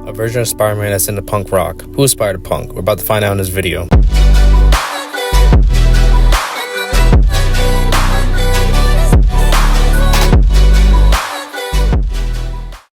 a version of Spider-Man that's into punk rock. Who is Spider-Punk? We're about to find out in this video.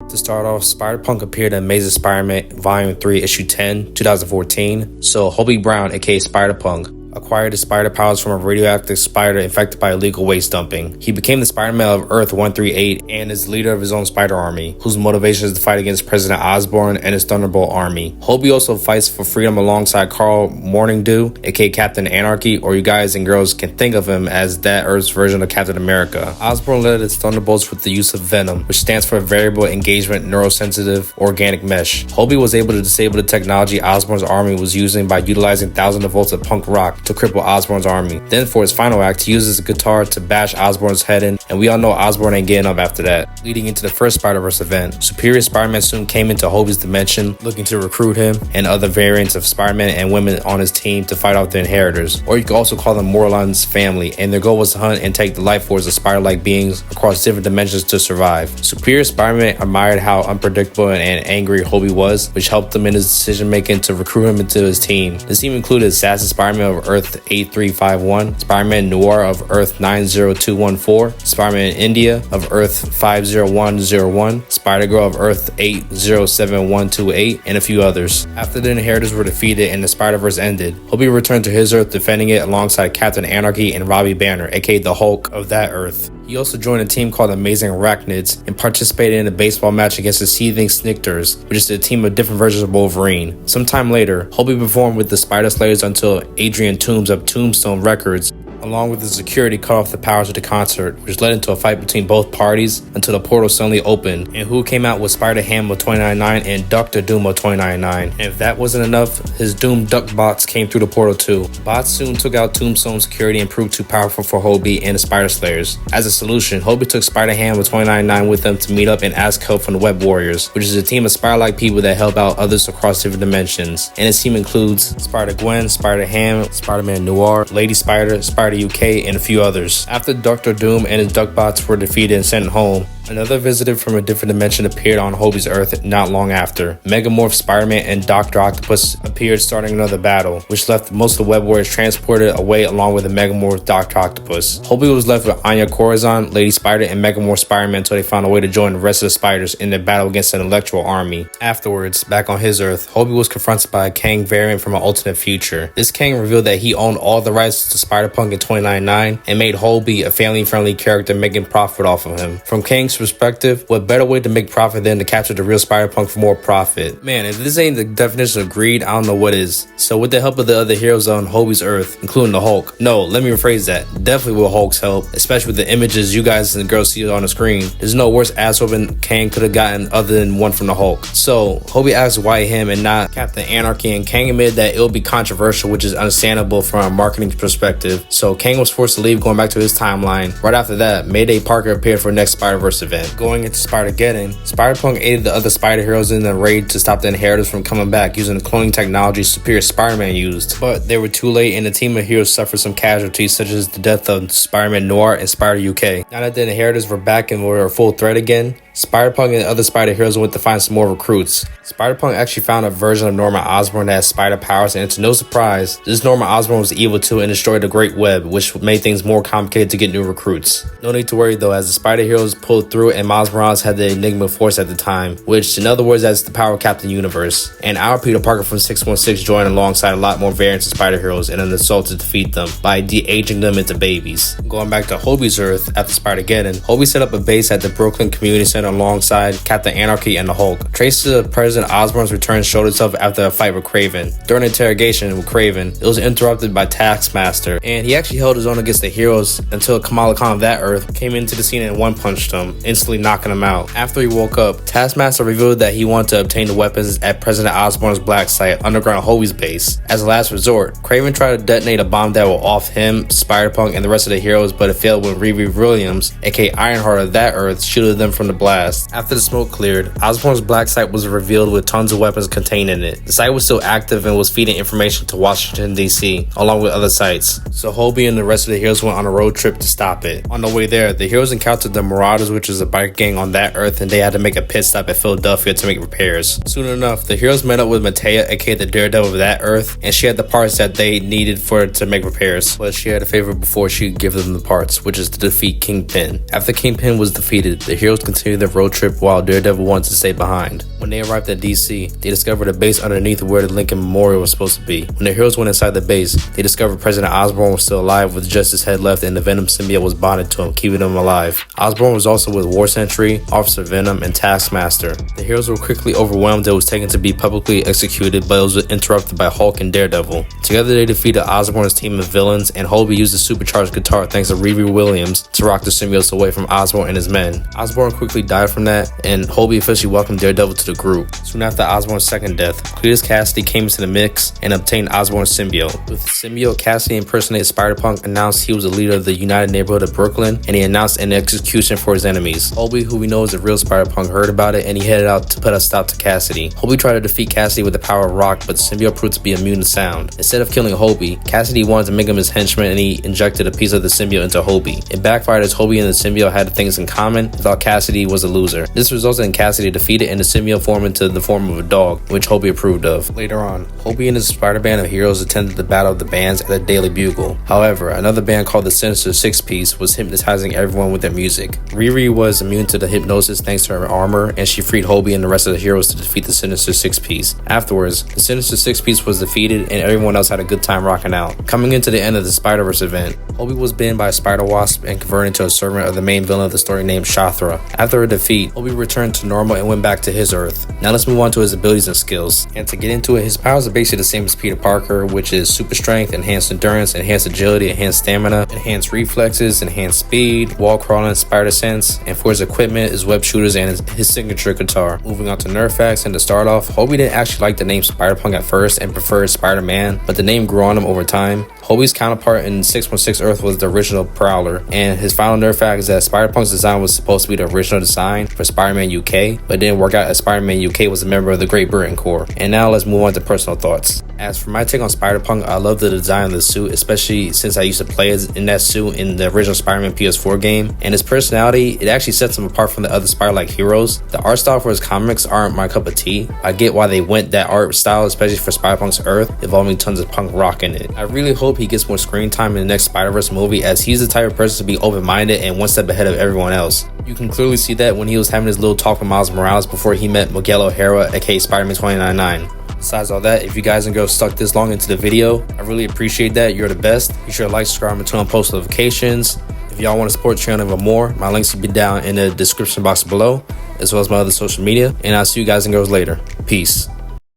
To start off, Spider-Punk appeared in Amazing Spider-Man Volume 3, Issue 10, 2014. So, Hobie Brown, aka Spider-Punk, acquired his spider powers from a radioactive spider infected by illegal waste dumping. He became the Spider-Man of Earth 138 and is leader of his own spider army, whose motivation is to fight against President Osborn and his Thunderbolt army. Hobie also fights for freedom alongside Carl Morningdew, aka Captain Anarchy, or you guys and girls can think of him as that Earth's version of Captain America. Osborn led his Thunderbolts with the use of Venom, which stands for Variable Engagement Neurosensitive Organic Mesh. Hobie was able to disable the technology Osborn's army was using by utilizing thousands of volts of punk rock to cripple Osborn's army. Then for his final act, he uses a guitar to bash Osborn's head in, and we all know Osborn ain't getting up after that. Leading into the first Spider-Verse event, Superior Spider-Man soon came into Hobie's dimension, looking to recruit him and other variants of Spider-Man and women on his team to fight off the Inheritors, or you could also call them Morland's family, and their goal was to hunt and take the life force of spider-like beings across different dimensions to survive. Superior Spider-Man admired how unpredictable and angry Hobie was, which helped him in his decision-making to recruit him into his team. This team included Assassin Spider-Man of Earth 8351, Spider-Man Noir of Earth 90214, Spider-Man India of Earth 50101, Spider-Girl of Earth 807128, and a few others. After the Inheritors were defeated and the Spider-Verse ended, Hobie returned to his Earth, defending it alongside Captain Anarchy and Robbie Banner, aka the Hulk of that Earth. He also joined a team called Amazing Arachnids and participated in a baseball match against the Seething Sniktors, which is a team of different versions of Wolverine. Sometime later, Hobie performed with the Spider Slayers until Adrian Toomes of Tombstone Records, along with the security, cut off the powers of the concert, which led into a fight between both parties until the portal suddenly opened, and who came out was Spider-Ham of 2099 and Dr. Doom of 2099. And if that wasn't enough, his Doom Duck bots came through the portal too. Bots soon took out Tombstone's security and proved too powerful for Hobie and the Spider Slayers. As a solution, Hobie took Spider-Ham of 2099 with them to meet up and ask help from the Web Warriors, which is a team of spider-like people that help out others across different dimensions. And his team includes Spider-Gwen, Spider-Ham, Spider-Man Noir, Lady Spider, Spider UK, and a few others. After Dr. Doom and his Duckbots were defeated and sent home, another visitor from a different dimension appeared on Hobie's Earth not long after. Megamorph Spider-Man and Dr. Octopus appeared, starting another battle, which left most of the Web Warriors transported away along with the Megamorph Dr. Octopus. Hobie was left with Anya Corazon, Lady Spider, and Megamorph Spider-Man until they found a way to join the rest of the spiders in their battle against an Electro army. Afterwards, back on his Earth, Hobie was confronted by a Kang variant from an alternate future. This Kang revealed that he owned all the rights to Spider-Punk in 2099 and made Hobie a family-friendly character, making profit off of him. From Kang's perspective, what better way to make profit than to capture the real Spider-Punk for more profit? Man, if this ain't the definition of greed, I don't know what is. So with the help of the other heroes on Hobie's Earth, including the Hulk, no, let me rephrase that, definitely with Hulk's help, especially with the images you guys and the girls see on the screen, there's no worse ass-whooping Kang could have gotten other than one from the Hulk. So Hobie asked why him and not Captain Anarchy, and Kang admitted that it'll be controversial, which is understandable from a marketing perspective. So Kang was forced to leave, going back to his timeline. Right after that, Mayday Parker appeared for the next Spider-Verse event. Going into Spider-Geddon, Spider-Punk aided the other spider heroes in the raid to stop the Inheritors from coming back using the cloning technology Superior Spider-Man used. But they were too late and the team of heroes suffered some casualties, such as the death of Spider-Man Noir and Spider UK. Now that the Inheritors were back and were a full threat again, Spider-Punk and other spider heroes went to find some more recruits. Spider-Punk actually found a version of Norman Osborn that has spider powers, and to no surprise, this Norman Osborn was evil too and destroyed the Great Web, which made things more complicated to get new recruits. No need to worry though, as the spider heroes pulled through and Miles Morales had the Enigma Force at the time, which in other words that's the power of Captain Universe. And our Peter Parker from 616 joined alongside a lot more variants of spider heroes in an assault to defeat them by de-aging them into babies. Going back to Hobie's Earth after Spider-Geddon, Hobie set up a base at the Brooklyn Community Center alongside Captain Anarchy and the Hulk. Traces of President Osborn's return showed itself after a fight with Kraven. During an interrogation with Kraven, it was interrupted by Taskmaster, and he actually held his own against the heroes until Kamala Khan of that Earth came into the scene and one-punched him, instantly knocking him out. After he woke up, Taskmaster revealed that he wanted to obtain the weapons at President Osborn's black site underground Hobie's base. As a last resort, Kraven tried to detonate a bomb that will off him, Spider-Punk, and the rest of the heroes, but it failed when Riri Williams, aka Ironheart of that Earth, shielded them from the black blast. After the smoke cleared, Osborn's black site was revealed with tons of weapons contained in it. The site was still active and was feeding information to Washington, D.C., along with other sites. So Hobie and the rest of the heroes went on a road trip to stop it. On the way there, the heroes encountered the Marauders, which is a bike gang on that Earth, and they had to make a pit stop at Philadelphia to make repairs. Soon enough, the heroes met up with Matea, aka the Daredevil of that Earth, and she had the parts that they needed for it to make repairs. But she had a favor before she could give them the parts, which is to defeat Kingpin. After Kingpin was defeated, the heroes continued their road trip while Daredevil wanted to stay behind. When they arrived at DC, they discovered a base underneath where the Lincoln Memorial was supposed to be. When the heroes went inside the base, they discovered President Osborn was still alive with just his head left, and the Venom symbiote was bonded to him, keeping him alive. Osborn was also with War Sentry, Officer Venom, and Taskmaster. The heroes were quickly overwhelmed and was taken to be publicly executed, but it was interrupted by Hulk and Daredevil. Together they defeated Osborn's team of villains, and Hobie used a supercharged guitar thanks to Riri Williams to rock the symbiotes away from Osborn and his men. Osborn quickly died from that, and Hobie officially welcomed Daredevil to the group. Soon after Osborn's second death, Cletus Cassidy came into the mix and obtained Osborn's symbiote. With the symbiote, Cassidy impersonated Spider-Punk, announced he was the leader of the United Neighborhood of Brooklyn, and he announced an execution for his enemies. Hobie, who we know is a real Spider-Punk, heard about it, and he headed out to put a stop to Cassidy. Hobie tried to defeat Cassidy with the power of rock, but the symbiote proved to be immune to sound. Instead of killing Hobie, Cassidy wanted to make him his henchman, and he injected a piece of the symbiote into Hobie. It backfired as Hobie and the symbiote had things in common and thought Cassidy was a loser. This resulted in Cassidy defeated and the symbiote formed into the form of a dog, which Hobie approved of. Later on, Hobie and his Spider-Band of heroes attended the Battle of the Bands at the Daily Bugle. However, another band called the Sinister Six Piece was hypnotizing everyone with their music. Riri was immune to the hypnosis thanks to her armor, and she freed Hobie and the rest of the heroes to defeat the Sinister Six Piece. Afterwards, the Sinister Six Piece was defeated and everyone else had a good time rocking out. Coming into the end of the Spider-Verse event, Hobie was bitten by a spider wasp and converted into a servant of the main villain of the story named Shathra. After her defeat, Hobie returned to normal and went back to his Earth. Now let's move on to his abilities and skills. And to get into it, his powers are basically the same as Peter Parker, which is super strength, enhanced endurance, enhanced agility, enhanced stamina, enhanced reflexes, enhanced speed, wall crawling, spider sense, and for his equipment is web shooters and his signature guitar. Moving on to nerf facts, and to start off, Hobie didn't actually like the name Spider-Punk at first and preferred Spider-Man, but the name grew on him over time. Hobie's counterpart in 616 Earth was the original Prowler, and his final nerf fact is that Spider-Punk's design was supposed to be the original design for Spider-Man UK, but it didn't work out as Spider-Man UK was a member of the Great Britain Corps. And now let's move on to personal thoughts. As for my take on Spider-Punk, I love the design of the suit, especially since I used to play in that suit in the original Spider-Man PS4 game. And his personality, it actually sets him apart from the other Spider-like heroes. The art style for his comics aren't my cup of tea. I get why they went that art style, especially for Spider-Punk's Earth, involving tons of punk rock in it. I really hope he gets more screen time in the next Spider-Verse movie, as he's the type of person to be open-minded and one step ahead of everyone else. You can clearly see that when he was having his little talk with Miles Morales before he met Miguel O'Hara AKA Spider-Man 2099. Besides all that, if you guys and girls stuck this long into the video, I really appreciate that. You're the best. Be sure to like, subscribe, and turn on post notifications. If y'all want to support the channel even more, my links will be down in the description box below, as well as my other social media. And I'll see you guys and girls later. Peace.